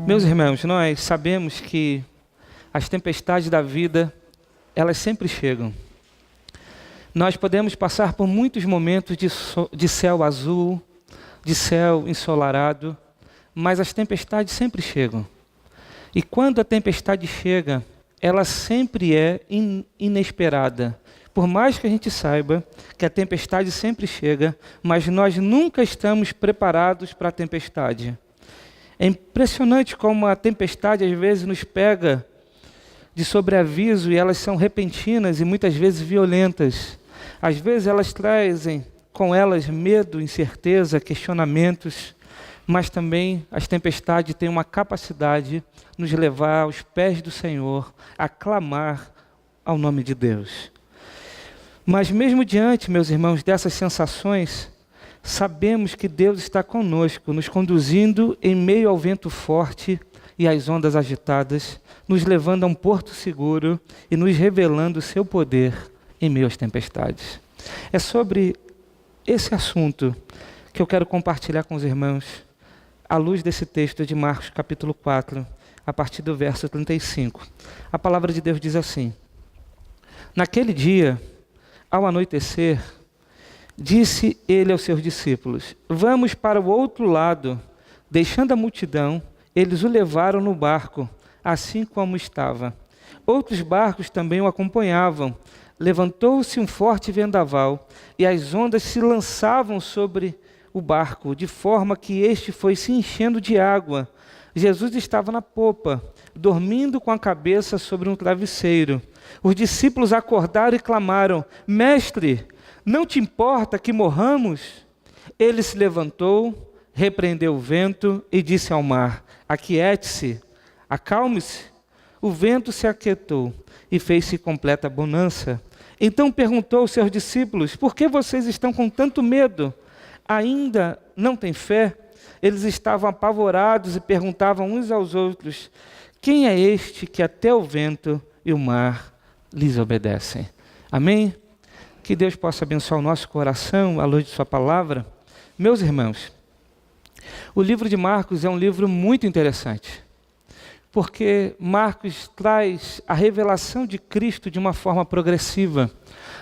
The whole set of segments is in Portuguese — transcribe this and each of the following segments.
Meus irmãos, nós sabemos que as tempestades da vida, elas sempre chegam. Nós podemos passar por muitos momentos de céu azul, de céu ensolarado, mas as tempestades sempre chegam. E quando a tempestade chega, ela sempre é inesperada. Por mais que a gente saiba que a tempestade sempre chega, mas nós nunca estamos preparados para a tempestade. É impressionante como a tempestade às vezes nos pega de sobreaviso e elas são repentinas e muitas vezes violentas. Às vezes elas trazem com elas medo, incerteza, questionamentos, mas também as tempestades têm uma capacidade de nos levar aos pés do Senhor, a clamar ao nome de Deus. Mas mesmo diante, meus irmãos, dessas sensações, sabemos que Deus está conosco, nos conduzindo em meio ao vento forte e às ondas agitadas, nos levando a um porto seguro e nos revelando o seu poder em meio às tempestades. É sobre esse assunto que eu quero compartilhar com os irmãos, à luz desse texto de Marcos capítulo 4, a partir do verso 35. A palavra de Deus diz assim: Naquele dia, ao anoitecer, disse ele aos seus discípulos: Vamos para o outro lado. Deixando a multidão, eles o levaram no barco, assim como estava. Outros barcos também o acompanhavam. Levantou-se um forte vendaval, e as ondas se lançavam sobre o barco, de forma que este foi se enchendo de água. Jesus estava na popa, dormindo com a cabeça sobre um travesseiro. Os discípulos acordaram e clamaram: Mestre, não te importa que morramos? Ele se levantou, repreendeu o vento e disse ao mar: Aquiete-se, acalme-se. O vento se aquietou e fez-se completa bonança. Então perguntou aos seus discípulos: Por que vocês estão com tanto medo? Ainda não têm fé? Eles estavam apavorados e perguntavam uns aos outros: Quem é este que até o vento e o mar lhes obedecem? Amém? Que Deus possa abençoar o nosso coração à luz de sua palavra. Meus irmãos, o livro de Marcos é um livro muito interessante, porque Marcos traz a revelação de Cristo de uma forma progressiva.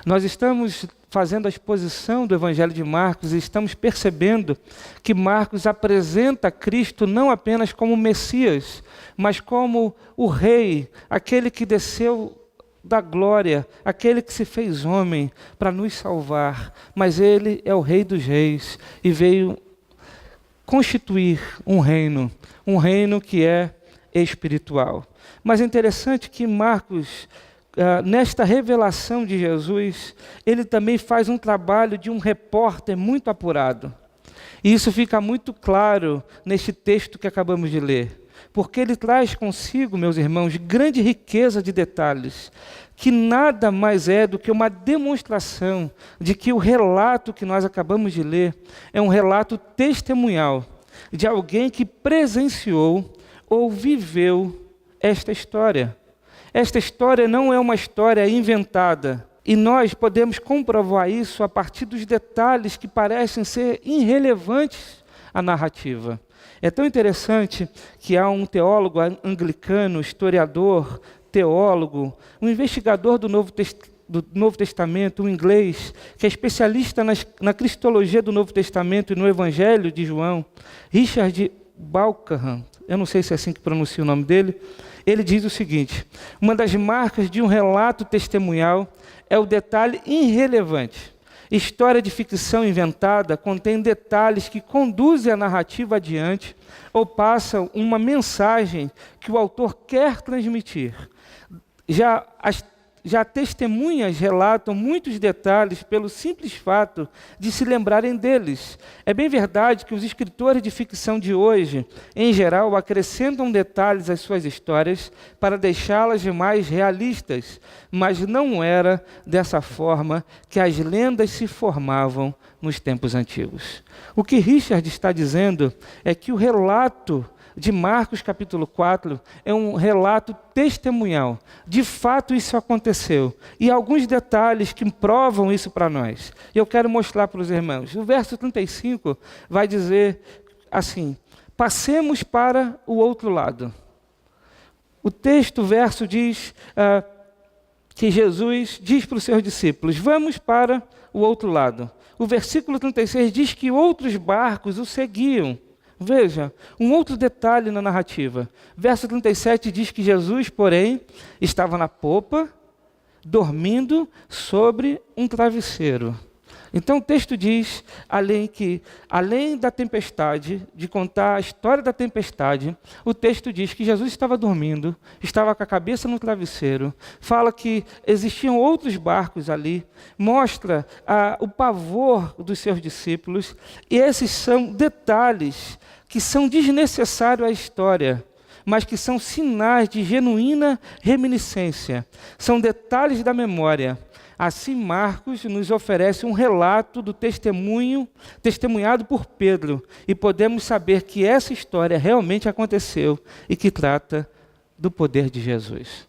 Nós estamos fazendo a exposição do Evangelho de Marcos e estamos percebendo que Marcos apresenta Cristo não apenas como Messias, mas como o Rei, aquele que desceu da glória, aquele que se fez homem para nos salvar. Mas ele é o Rei dos Reis e veio constituir um reino que é espiritual. Mas é interessante que Marcos, nesta revelação de Jesus, ele também faz um trabalho de um repórter muito apurado. E isso fica muito claro neste texto que acabamos de ler. Porque ele traz consigo, meus irmãos, grande riqueza de detalhes, que nada mais é do que uma demonstração de que o relato que nós acabamos de ler é um relato testemunhal de alguém que presenciou ou viveu esta história. Esta história não é uma história inventada, e nós podemos comprovar isso a partir dos detalhes que parecem ser irrelevantes à narrativa. É tão interessante que há um teólogo anglicano, historiador, teólogo, um investigador do Novo Testamento, um inglês, que é especialista na cristologia do Novo Testamento e no Evangelho de João, Richard Balckham, eu não sei se é assim que pronuncia o nome dele. Ele diz o seguinte: uma das marcas de um relato testemunhal é o detalhe irrelevante. História de ficção inventada contém detalhes que conduzem a narrativa adiante ou passam uma mensagem que o autor quer transmitir. Já testemunhas relatam muitos detalhes pelo simples fato de se lembrarem deles. É bem verdade que os escritores de ficção de hoje, em geral, acrescentam detalhes às suas histórias para deixá-las mais realistas, mas não era dessa forma que as lendas se formavam nos tempos antigos. O que Richard está dizendo é que o relato de Marcos capítulo 4 é um relato testemunhal. De fato isso aconteceu. E alguns detalhes que provam isso para nós. Eu quero mostrar para os irmãos. O verso 35 vai dizer assim: passemos para o outro lado. O texto, o verso diz que Jesus diz para os seus discípulos, vamos para o outro lado. O versículo 36 diz que outros barcos o seguiam. Veja, um outro detalhe na narrativa. Verso 37 diz que Jesus, porém, estava na popa, dormindo sobre um travesseiro. Então o texto diz, além da tempestade, de contar a história da tempestade, o texto diz que Jesus estava dormindo, estava com a cabeça no travesseiro, fala que existiam outros barcos ali, mostra o pavor dos seus discípulos, e esses são detalhes que são desnecessários à história, mas que são sinais de genuína reminiscência, são detalhes da memória. Assim, Marcos nos oferece um relato do testemunhado por Pedro, e podemos saber que essa história realmente aconteceu e que trata do poder de Jesus.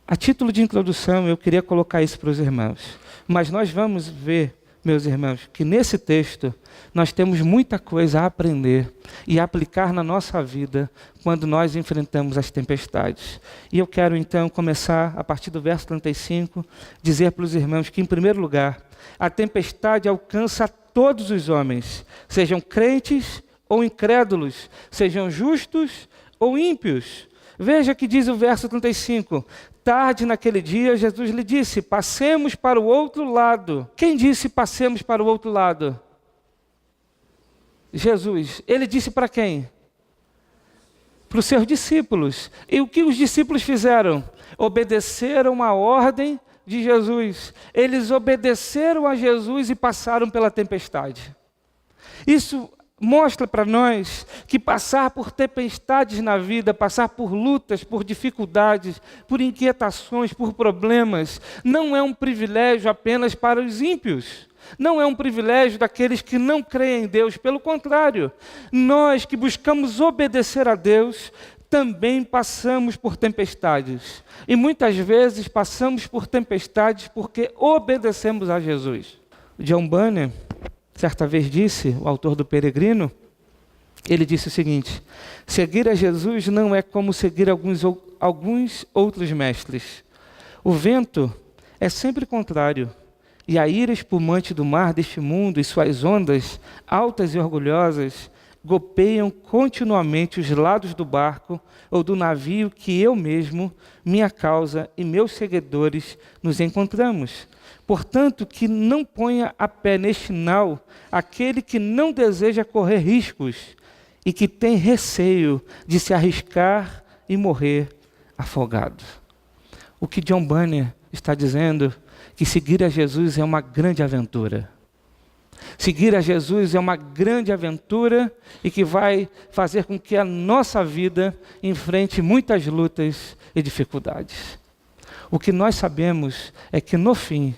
A título de introdução, eu queria colocar isso para os irmãos, mas nós vamos ver, meus irmãos, que nesse texto nós temos muita coisa a aprender e aplicar na nossa vida quando nós enfrentamos as tempestades. E eu quero então começar, a partir do verso 35, dizer para os irmãos que, em primeiro lugar, a tempestade alcança todos os homens, sejam crentes ou incrédulos, sejam justos ou ímpios. Veja que diz o verso 35, tarde naquele dia, Jesus lhe disse, passemos para o outro lado. Quem disse passemos para o outro lado? Jesus. Ele disse para quem? Para os seus discípulos. E o que os discípulos fizeram? Obedeceram a ordem de Jesus. Eles obedeceram a Jesus e passaram pela tempestade. Isso mostra para nós que passar por tempestades na vida, passar por lutas, por dificuldades, por inquietações, por problemas, não é um privilégio apenas para os ímpios. Não é um privilégio daqueles que não creem em Deus. Pelo contrário, nós que buscamos obedecer a Deus, também passamos por tempestades. E muitas vezes passamos por tempestades porque obedecemos a Jesus. John Bunyan, certa vez disse, o autor do Peregrino, ele disse o seguinte, seguir a Jesus não é como seguir alguns outros mestres. O vento é sempre contrário, e a ira espumante do mar deste mundo e suas ondas, altas e orgulhosas, golpeiam continuamente os lados do barco ou do navio que eu mesmo, minha causa e meus seguidores nos encontramos. Portanto, que não ponha a pé neste nau aquele que não deseja correr riscos e que tem receio de se arriscar e morrer afogado. O que John Bunyan está dizendo que seguir a Jesus é uma grande aventura. Seguir a Jesus é uma grande aventura e que vai fazer com que a nossa vida enfrente muitas lutas e dificuldades. O que nós sabemos é que no fim,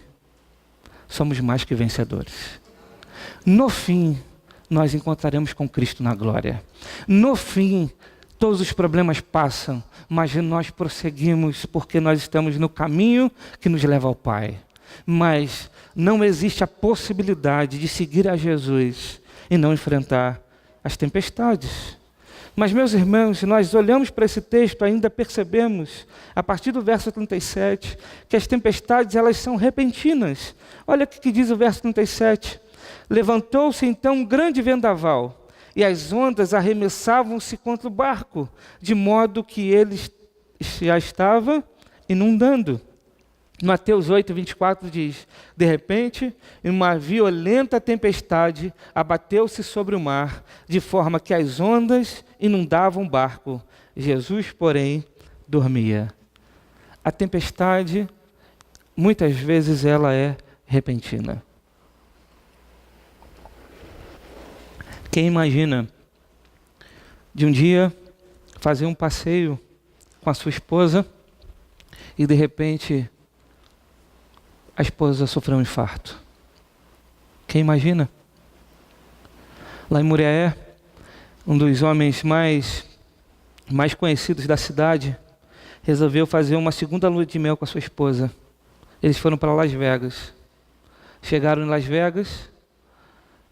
somos mais que vencedores. No fim, nós encontraremos com Cristo na glória. No fim, todos os problemas passam, mas nós prosseguimos porque nós estamos no caminho que nos leva ao Pai. Mas não existe a possibilidade de seguir a Jesus e não enfrentar as tempestades. Mas, meus irmãos, se nós olhamos para esse texto, ainda percebemos, a partir do verso 37, que as tempestades elas são repentinas. Olha o que diz o verso 37. Levantou-se então um grande vendaval, e as ondas arremessavam-se contra o barco, de modo que ele já estava inundando. Mateus 8, 24 diz, de repente, uma violenta tempestade abateu-se sobre o mar, de forma que as ondas inundavam o barco. Jesus, porém, dormia. A tempestade, muitas vezes, ela é repentina. Quem imagina de um dia fazer um passeio com a sua esposa e, de repente, a esposa sofreu um infarto? Quem imagina? Lá em Muriaé, um dos homens mais conhecidos da cidade resolveu fazer uma segunda lua de mel com a sua esposa. Eles foram para Las Vegas. Chegaram em Las Vegas,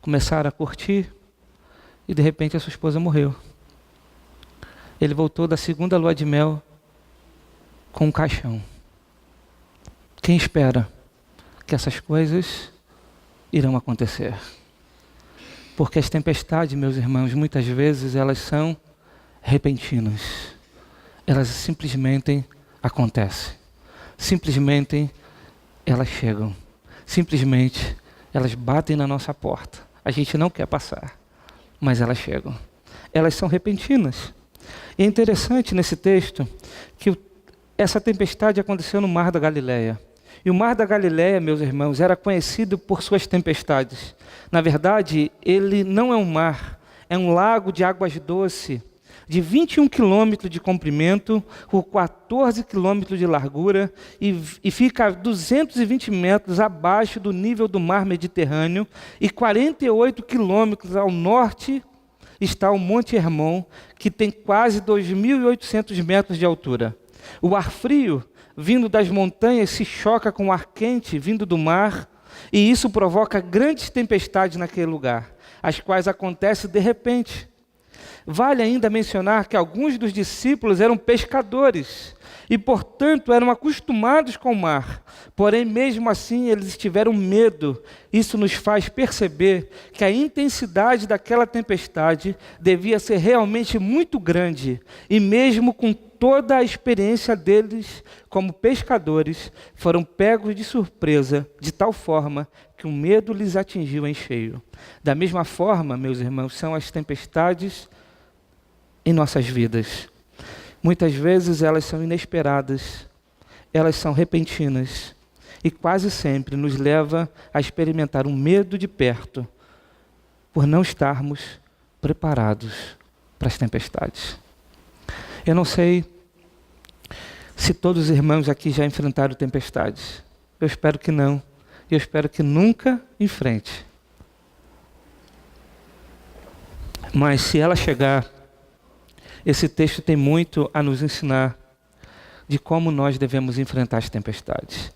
começaram a curtir, e de repente a sua esposa morreu. Ele voltou da segunda lua de mel com um caixão. Quem espera que essas coisas irão acontecer? Porque as tempestades, meus irmãos, muitas vezes elas são repentinas. Elas simplesmente acontecem. Simplesmente elas chegam. Simplesmente elas batem na nossa porta. A gente não quer passar, mas elas chegam. Elas são repentinas. E é interessante nesse texto que essa tempestade aconteceu no Mar da Galileia. E o Mar da Galileia, meus irmãos, era conhecido por suas tempestades. Na verdade, ele não é um mar, é um lago de águas doces, de 21 quilômetros de comprimento, por 14 quilômetros de largura, e fica a 220 metros abaixo do nível do mar Mediterrâneo, e 48 quilômetros ao norte está o Monte Hermon, que tem quase 2.800 metros de altura. O ar frio, vindo das montanhas, se choca com o ar quente, vindo do mar, e isso provoca grandes tempestades naquele lugar, as quais acontecem de repente. Vale ainda mencionar que alguns dos discípulos eram pescadores e, portanto, eram acostumados com o mar. Porém, mesmo assim, eles tiveram medo. Isso nos faz perceber que a intensidade daquela tempestade devia ser realmente muito grande. E mesmo com toda a experiência deles como pescadores, foram pegos de surpresa, de tal forma que o medo lhes atingiu em cheio. Da mesma forma, meus irmãos, são as tempestades em nossas vidas. Muitas vezes elas são inesperadas, elas são repentinas e quase sempre nos leva a experimentar um medo de perto por não estarmos preparados para as tempestades. Eu não sei se todos os irmãos aqui já enfrentaram tempestades. Eu espero que não. Eu espero que nunca enfrente. Mas se ela chegar, esse texto tem muito a nos ensinar de como nós devemos enfrentar as tempestades.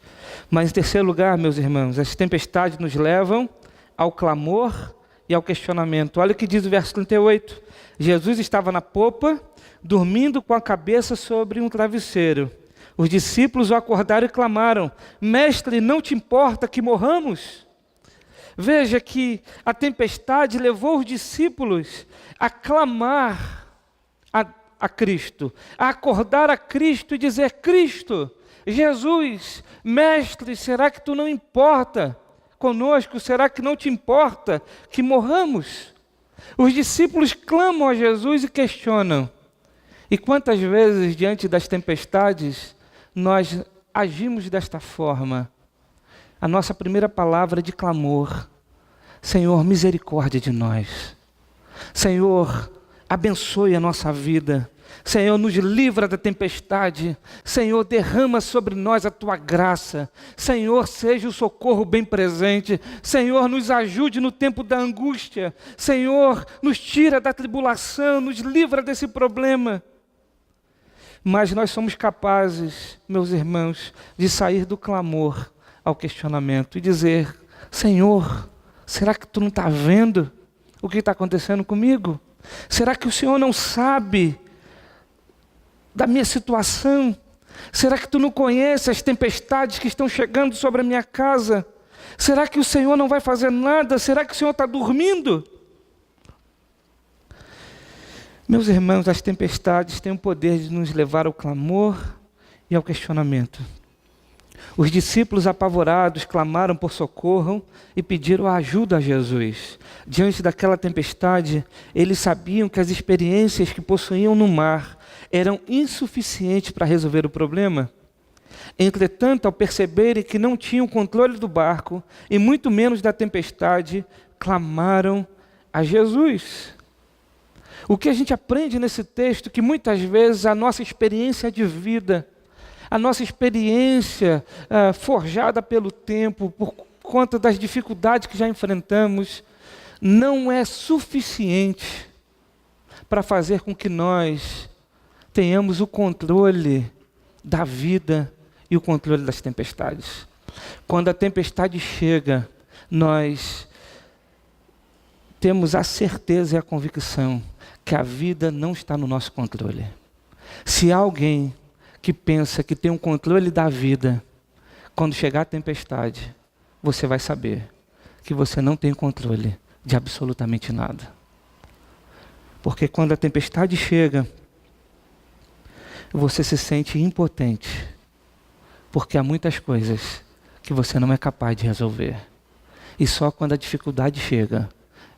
Mas em terceiro lugar, meus irmãos, as tempestades nos levam ao clamor e ao questionamento. Olha o que diz o verso 38. Jesus estava na popa, dormindo com a cabeça sobre um travesseiro. Os discípulos o acordaram e clamaram: Mestre, não te importa que morramos? Veja que a tempestade levou os discípulos a clamar a Cristo, a acordar a Cristo e dizer: Cristo, Jesus, Mestre, será que tu não importa conosco? Será que não te importa que morramos? Os discípulos clamam a Jesus e questionam. E quantas vezes, diante das tempestades, nós agimos desta forma? A nossa primeira palavra de clamor: Senhor, misericórdia de nós. Senhor, abençoe a nossa vida. Senhor, nos livra da tempestade. Senhor, derrama sobre nós a tua graça. Senhor, seja o socorro bem presente. Senhor, nos ajude no tempo da angústia. Senhor, nos tira da tribulação, nos livra desse problema. Mas nós somos capazes, meus irmãos, de sair do clamor ao questionamento e dizer: Senhor, será que tu não está vendo o que está acontecendo comigo? Será que o Senhor não sabe da minha situação? Será que tu não conhece as tempestades que estão chegando sobre a minha casa? Será que o Senhor não vai fazer nada? Será que o Senhor está dormindo? Meus irmãos, as tempestades têm o poder de nos levar ao clamor e ao questionamento. Os discípulos apavorados clamaram por socorro e pediram ajuda a Jesus. Diante daquela tempestade, eles sabiam que as experiências que possuíam no mar eram insuficientes para resolver o problema. Entretanto, ao perceberem que não tinham controle do barco e muito menos da tempestade, clamaram a Jesus. O que a gente aprende nesse texto? Que muitas vezes a nossa experiência de vida, a nossa experiência forjada pelo tempo, por conta das dificuldades que já enfrentamos, não é suficiente para fazer com que nós tenhamos o controle da vida e o controle das tempestades. Quando a tempestade chega, nós temos a certeza e a convicção que a vida não está no nosso controle. Se há alguém que pensa que tem um controle da vida, quando chegar a tempestade, você vai saber que você não tem controle de absolutamente nada. Porque quando a tempestade chega, você se sente impotente, porque há muitas coisas que você não é capaz de resolver. E só quando a dificuldade chega,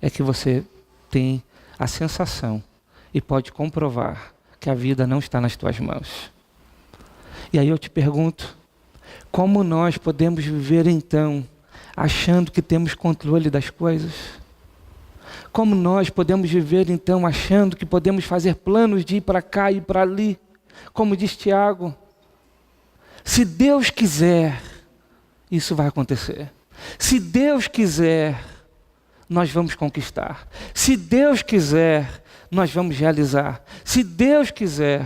é que você tem a sensação e pode comprovar que a vida não está nas tuas mãos. E aí eu te pergunto, como nós podemos viver então, achando que temos controle das coisas? Como nós podemos viver então, achando que podemos fazer planos de ir para cá e para ali? Como diz Tiago, se Deus quiser, isso vai acontecer. Se Deus quiser, nós vamos conquistar. Se Deus quiser, nós vamos realizar. Se Deus quiser,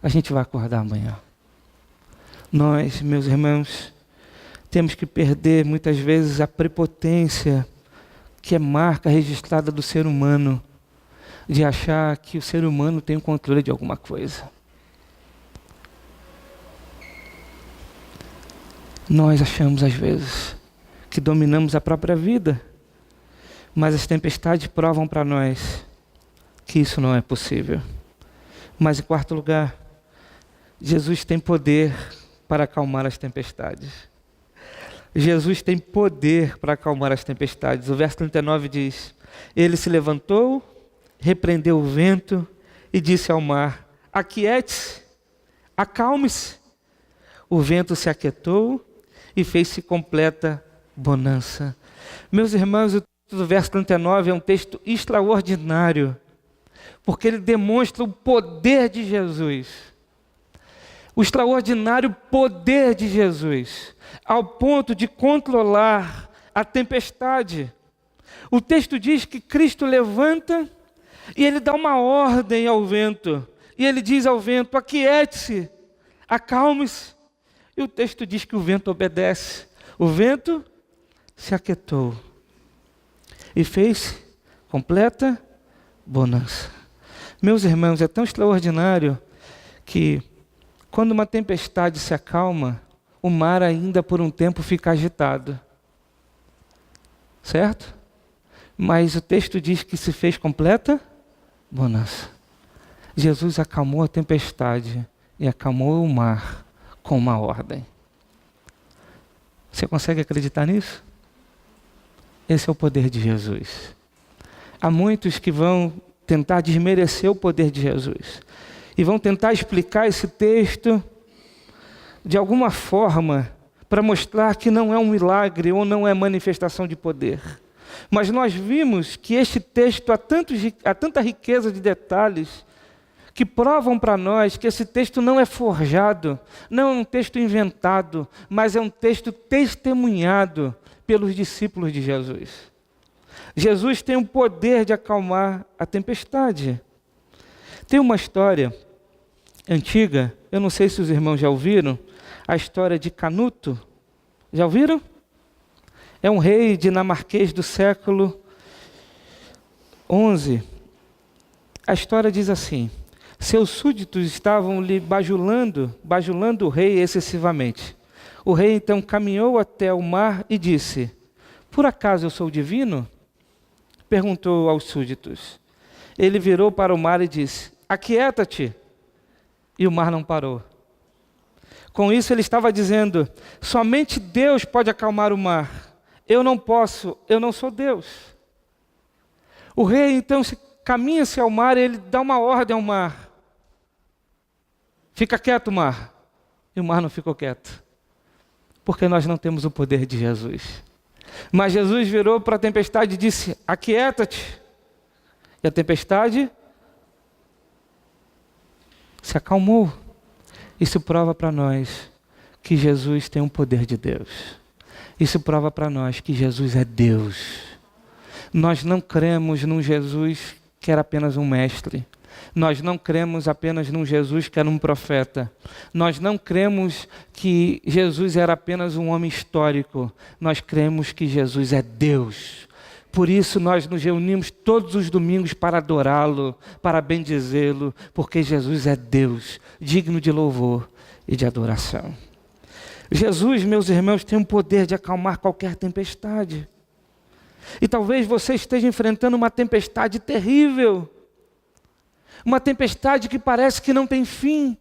a gente vai acordar amanhã. Nós, meus irmãos, temos que perder muitas vezes a prepotência que é marca registrada do ser humano, de achar que o ser humano tem o controle de alguma coisa. Nós achamos às vezes que dominamos a própria vida, mas as tempestades provam para nós que isso não é possível. Mas em quarto lugar, Jesus tem poder para acalmar as tempestades. Jesus tem poder para acalmar as tempestades. O verso 39 diz: ele se levantou, repreendeu o vento e disse ao mar: aquiete-se, acalme-se. O vento se aquietou e fez-se completa bonança. Meus irmãos, o texto do verso 39 é um texto extraordinário, porque ele demonstra o poder de Jesus. O extraordinário poder de Jesus, ao ponto de controlar a tempestade. O texto diz que Cristo levanta e ele dá uma ordem ao vento. E ele diz ao vento: aquiete-se, acalme-se. E o texto diz que o vento obedece. O vento se aquietou e fez completa bonança. Meus irmãos, é tão extraordinário que quando uma tempestade se acalma, o mar ainda por um tempo fica agitado. Certo? Mas o texto diz que se fez completa bonança. Jesus acalmou a tempestade e acalmou o mar com uma ordem. Você consegue acreditar nisso? Esse é o poder de Jesus. Há muitos que vão tentar desmerecer o poder de Jesus e vão tentar explicar esse texto de alguma forma para mostrar que não é um milagre ou não é manifestação de poder. Mas nós vimos que este texto há tanta riqueza de detalhes que provam para nós que esse texto não é forjado, não é um texto inventado, mas é um texto testemunhado pelos discípulos de Jesus. Jesus tem o poder de acalmar a tempestade. Tem uma história antiga, eu não sei se os irmãos já ouviram, a história de Canuto. Já ouviram? É um rei dinamarquês do século XI. A história diz assim: seus súditos estavam lhe bajulando o rei excessivamente. O rei então caminhou até o mar e disse: por acaso eu sou divino? Perguntou aos súditos. Ele virou para o mar e disse: aquieta-te. E o mar não parou. Com isso ele estava dizendo: somente Deus pode acalmar o mar. Eu não posso, eu não sou Deus. O rei então caminha-se ao mar e ele dá uma ordem ao mar: fica quieto, mar. E o mar não ficou quieto, porque nós não temos o poder de Jesus. Mas Jesus virou para a tempestade e disse: aquieta-te. E a tempestade se acalmou. Isso prova para nós que Jesus tem o poder de Deus. Isso prova para nós que Jesus é Deus. Nós não cremos num Jesus que era apenas um mestre. Nós não cremos apenas num Jesus que era um profeta. Nós não cremos que Jesus era apenas um homem histórico. Nós cremos que Jesus é Deus. Por isso nós nos reunimos todos os domingos para adorá-lo, para bendizê-lo, porque Jesus é Deus, digno de louvor e de adoração. Jesus, meus irmãos, tem o poder de acalmar qualquer tempestade. E talvez você esteja enfrentando uma tempestade terrível. Uma tempestade que parece que não tem fim.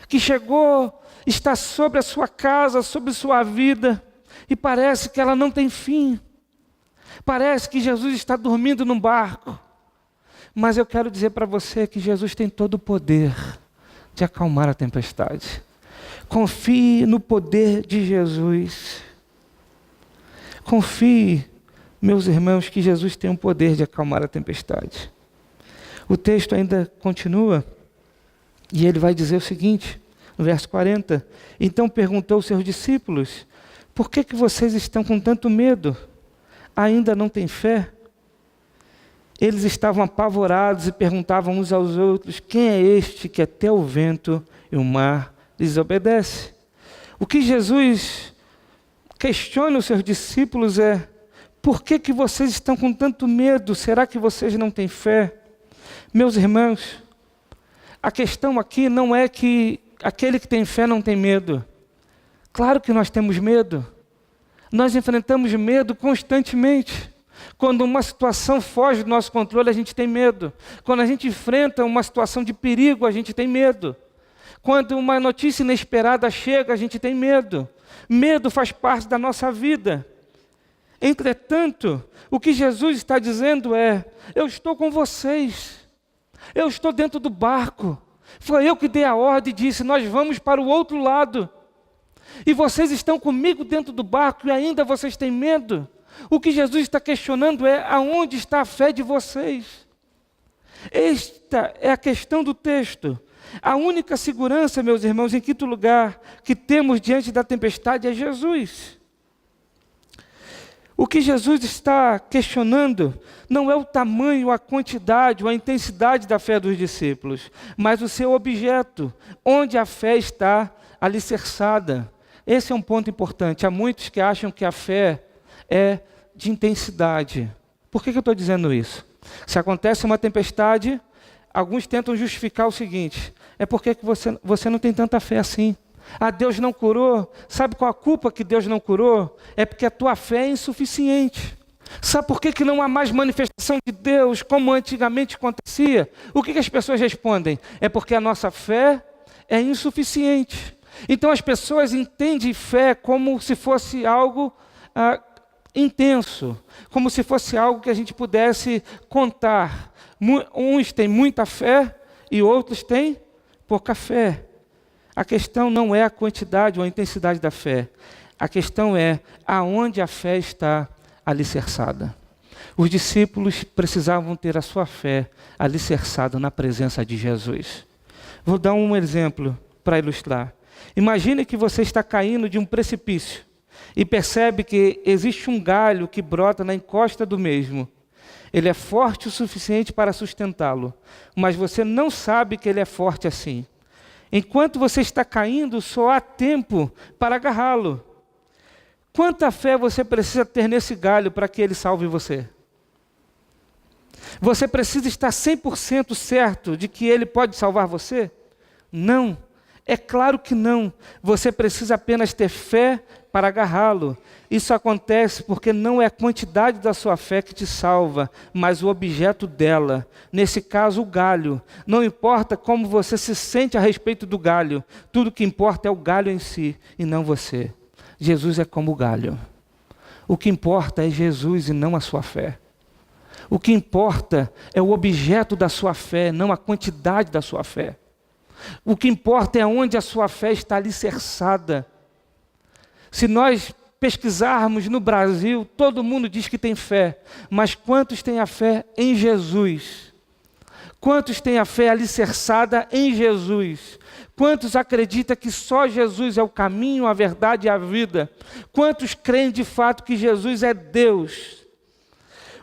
Que chegou, está sobre a sua casa, sobre sua vida. E parece que ela não tem fim. Parece que Jesus está dormindo num barco. Mas eu quero dizer para você que Jesus tem todo o poder de acalmar a tempestade. Confie no poder de Jesus. Confie, meus irmãos, que Jesus tem o poder de acalmar a tempestade. O texto ainda continua, e ele vai dizer o seguinte, no verso 40. Então perguntou aos seus discípulos, por que vocês estão com tanto medo? Ainda não têm fé? Eles estavam apavorados e perguntavam uns aos outros, quem é este que até o vento e o mar lhes obedece? O que Jesus questiona os seus discípulos é, por que vocês estão com tanto medo? Será que vocês não têm fé? Meus irmãos, a questão aqui não é que aquele que tem fé não tem medo. Claro que nós temos medo. Nós enfrentamos medo constantemente. Quando uma situação foge do nosso controle, a gente tem medo. Quando a gente enfrenta uma situação de perigo, a gente tem medo. Quando uma notícia inesperada chega, a gente tem medo. Medo faz parte da nossa vida. Entretanto, o que Jesus está dizendo é, eu estou com vocês. Eu estou dentro do barco. Foi eu que dei a ordem e disse, nós vamos para o outro lado. E vocês estão comigo dentro do barco e ainda vocês têm medo? O que Jesus está questionando é, aonde está a fé de vocês? Esta é a questão do texto. A única segurança, meus irmãos, em quinto lugar, que temos diante da tempestade é Jesus. O que Jesus está questionando não é o tamanho, a quantidade ou a intensidade da fé dos discípulos, mas o seu objeto, onde a fé está alicerçada. Esse é um ponto importante. Há muitos que acham que a fé é de intensidade. Por que eu estou dizendo isso? Se acontece uma tempestade, alguns tentam justificar o seguinte, é porque você não tem tanta fé assim. Ah, Deus não curou. Sabe qual a culpa que Deus não curou? É porque a tua fé é insuficiente. Sabe por que não há mais manifestação de Deus como antigamente acontecia? O que as pessoas respondem? É porque a nossa fé é insuficiente. Então as pessoas entendem fé como se fosse algo intenso, como se fosse algo que a gente pudesse contar. Uns têm muita fé e outros têm pouca fé. A questão não é a quantidade ou a intensidade da fé. A questão é aonde a fé está alicerçada. Os discípulos precisavam ter a sua fé alicerçada na presença de Jesus. Vou dar um exemplo para ilustrar. Imagine que você está caindo de um precipício e percebe que existe um galho que brota na encosta do mesmo. Ele é forte o suficiente para sustentá-lo, mas você não sabe que ele é forte assim. Enquanto você está caindo, só há tempo para agarrá-lo. Quanta fé você precisa ter nesse galho para que ele salve você? Você precisa estar 100% certo de que ele pode salvar você? Não. É claro que não. Você precisa apenas ter fé para agarrá-lo. Isso acontece porque não é a quantidade da sua fé que te salva, mas o objeto dela. Nesse caso, o galho. Não importa como você se sente a respeito do galho. Tudo que importa é o galho em si e não você. Jesus é como o galho. O que importa é Jesus e não a sua fé. O que importa é o objeto da sua fé, não a quantidade da sua fé. O que importa é onde a sua fé está alicerçada. Se nós pesquisarmos no Brasil, todo mundo diz que tem fé, mas quantos têm a fé em Jesus? Quantos têm a fé alicerçada em Jesus? Quantos acreditam que só Jesus é o caminho, a verdade e a vida? Quantos creem de fato que Jesus é Deus?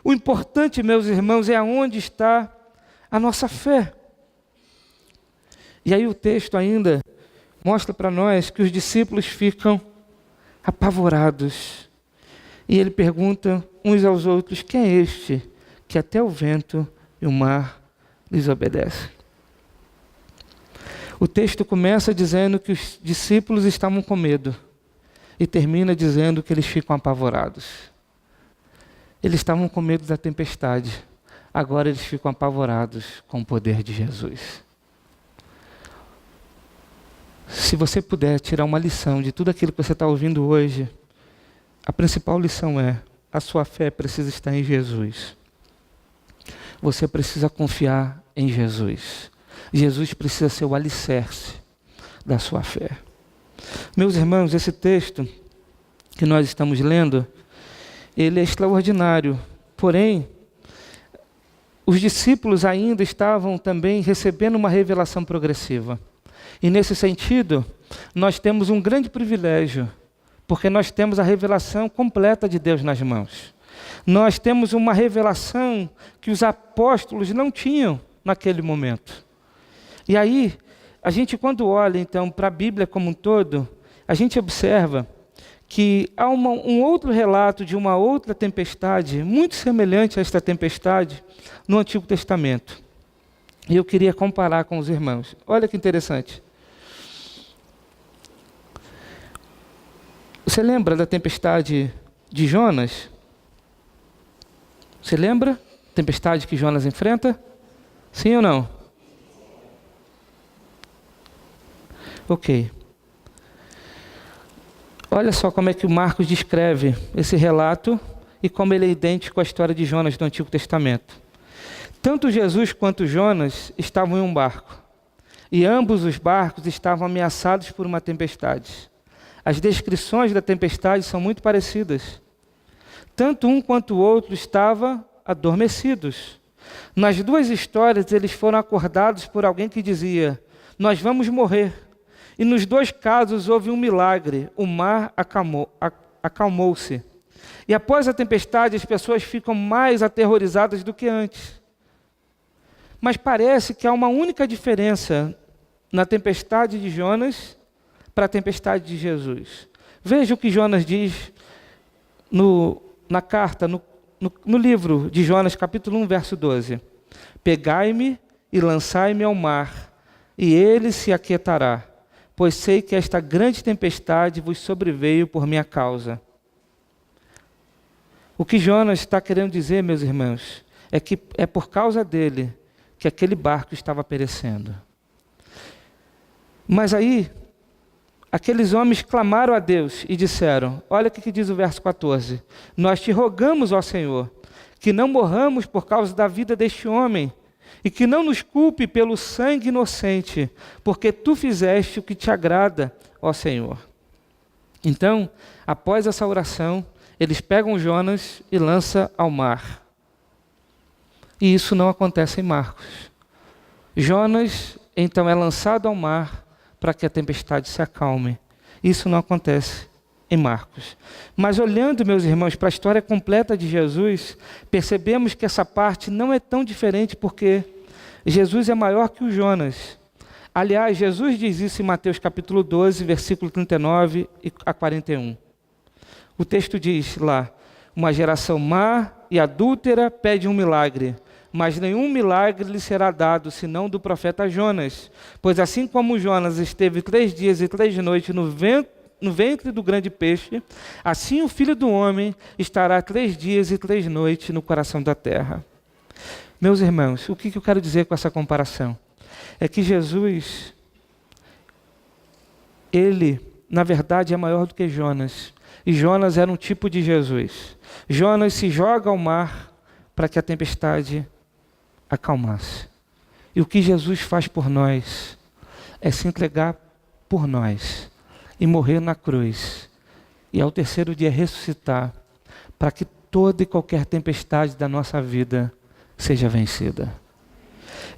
O importante, meus irmãos, é aonde está a nossa fé. E aí o texto ainda mostra para nós que os discípulos ficam apavorados. E ele pergunta uns aos outros: quem é este que até o vento e o mar lhes obedecem? O texto começa dizendo que os discípulos estavam com medo e termina dizendo que eles ficam apavorados. Eles estavam com medo da tempestade, agora eles ficam apavorados com o poder de Jesus. Se você puder tirar uma lição de tudo aquilo que você está ouvindo hoje, a principal lição é: a sua fé precisa estar em Jesus. Você precisa confiar em Jesus. Jesus precisa ser o alicerce da sua fé. Meus irmãos, esse texto que nós estamos lendo, ele é extraordinário. Porém, os discípulos ainda estavam também recebendo uma revelação progressiva. E nesse sentido, nós temos um grande privilégio, porque nós temos a revelação completa de Deus nas mãos. Nós temos uma revelação que os apóstolos não tinham naquele momento. E aí, a gente quando olha então para a Bíblia como um todo, a gente observa que há um outro relato de uma outra tempestade, muito semelhante a esta tempestade, no Antigo Testamento. E eu queria comparar com os irmãos. Olha que interessante. Você lembra da tempestade de Jonas? Você lembra? A tempestade que Jonas enfrenta? Sim ou não? Ok. Olha só como é que o Marcos descreve esse relato e como ele é idêntico à história de Jonas do Antigo Testamento. Tanto Jesus quanto Jonas estavam em um barco, e ambos os barcos estavam ameaçados por uma tempestade. As descrições da tempestade são muito parecidas. Tanto um quanto o outro estavam adormecidos. Nas duas histórias, eles foram acordados por alguém que dizia: nós vamos morrer. E nos dois casos houve um milagre, o mar acalmou-se. E após a tempestade, as pessoas ficam mais aterrorizadas do que antes. Mas parece que há uma única diferença na tempestade de Jonas para a tempestade de Jesus. Veja o que Jonas diz na carta, no livro de Jonas, capítulo 1, verso 12. Pegai-me e lançai-me ao mar, e ele se aquietará, pois sei que esta grande tempestade vos sobreveio por minha causa. O que Jonas está querendo dizer, meus irmãos, é que é por causa dele que aquele barco estava perecendo. Mas aí, aqueles homens clamaram a Deus e disseram, olha o que diz o verso 14, nós te rogamos, ó Senhor, que não morramos por causa da vida deste homem, e que não nos culpe pelo sangue inocente, porque tu fizeste o que te agrada, ó Senhor. Então, após essa oração, eles pegam Jonas e lançam ao mar. E isso não acontece em Marcos. Jonas, então, é lançado ao mar para que a tempestade se acalme. Isso não acontece em Marcos. Mas olhando, meus irmãos, para a história completa de Jesus, percebemos que essa parte não é tão diferente, porque Jesus é maior que o Jonas. Aliás, Jesus diz isso em Mateus capítulo 12, versículo 39 a 41. O texto diz lá, uma geração má e adúltera pede um milagre, mas nenhum milagre lhe será dado, senão do profeta Jonas. Pois assim como Jonas esteve 3 dias e 3 noites no ventre do grande peixe, assim o Filho do Homem estará 3 dias e 3 noites no coração da terra. Meus irmãos, o que eu quero dizer com essa comparação? É que Jesus, ele, na verdade, é maior do que Jonas. E Jonas era um tipo de Jesus. Jonas se joga ao mar para que a tempestade acalmasse. E o que Jesus faz por nós é se entregar por nós e morrer na cruz. E ao terceiro dia ressuscitar, para que toda e qualquer tempestade da nossa vida seja vencida.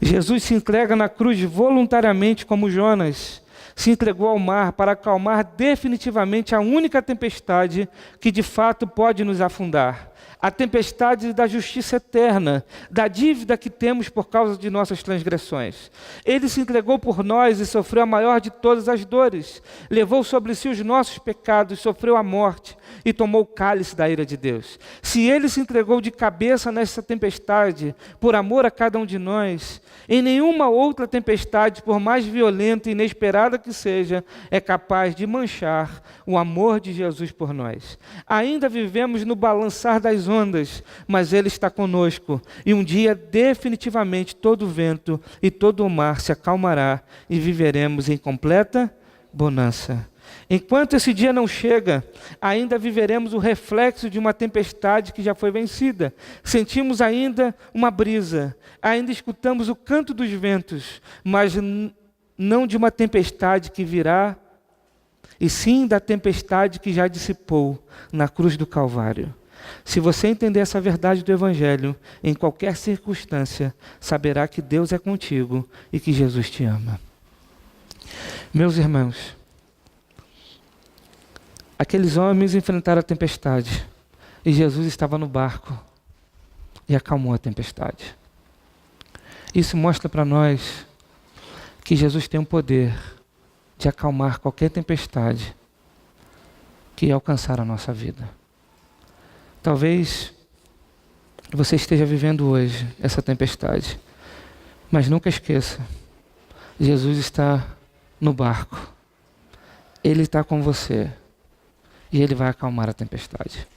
Jesus se entrega na cruz voluntariamente como Jonas. Se entregou ao mar para acalmar definitivamente a única tempestade que de fato pode nos afundar. A tempestade da justiça eterna, da dívida que temos por causa de nossas transgressões. Ele se entregou por nós e sofreu a maior de todas as dores. Levou sobre si os nossos pecados, sofreu a morte e tomou o cálice da ira de Deus. Se ele se entregou de cabeça nessa tempestade, por amor a cada um de nós, em nenhuma outra tempestade, por mais violenta e inesperada que seja, é capaz de manchar o amor de Jesus por nós. Ainda vivemos no balançar das ondas, mas Ele está conosco, e um dia definitivamente todo o vento e todo o mar se acalmará e viveremos em completa bonança. Enquanto esse dia não chega, ainda viveremos o reflexo de uma tempestade que já foi vencida. Sentimos ainda uma brisa, ainda escutamos o canto dos ventos, mas não de uma tempestade que virá, e sim da tempestade que já dissipou na cruz do Calvário. Se você entender essa verdade do Evangelho, em qualquer circunstância, saberá que Deus é contigo e que Jesus te ama. Meus irmãos, aqueles homens enfrentaram a tempestade e Jesus estava no barco e acalmou a tempestade. Isso mostra para nós que Jesus tem o poder de acalmar qualquer tempestade que alcançar a nossa vida. Talvez você esteja vivendo hoje essa tempestade, mas nunca esqueça, Jesus está no barco, Ele está com você e Ele vai acalmar a tempestade.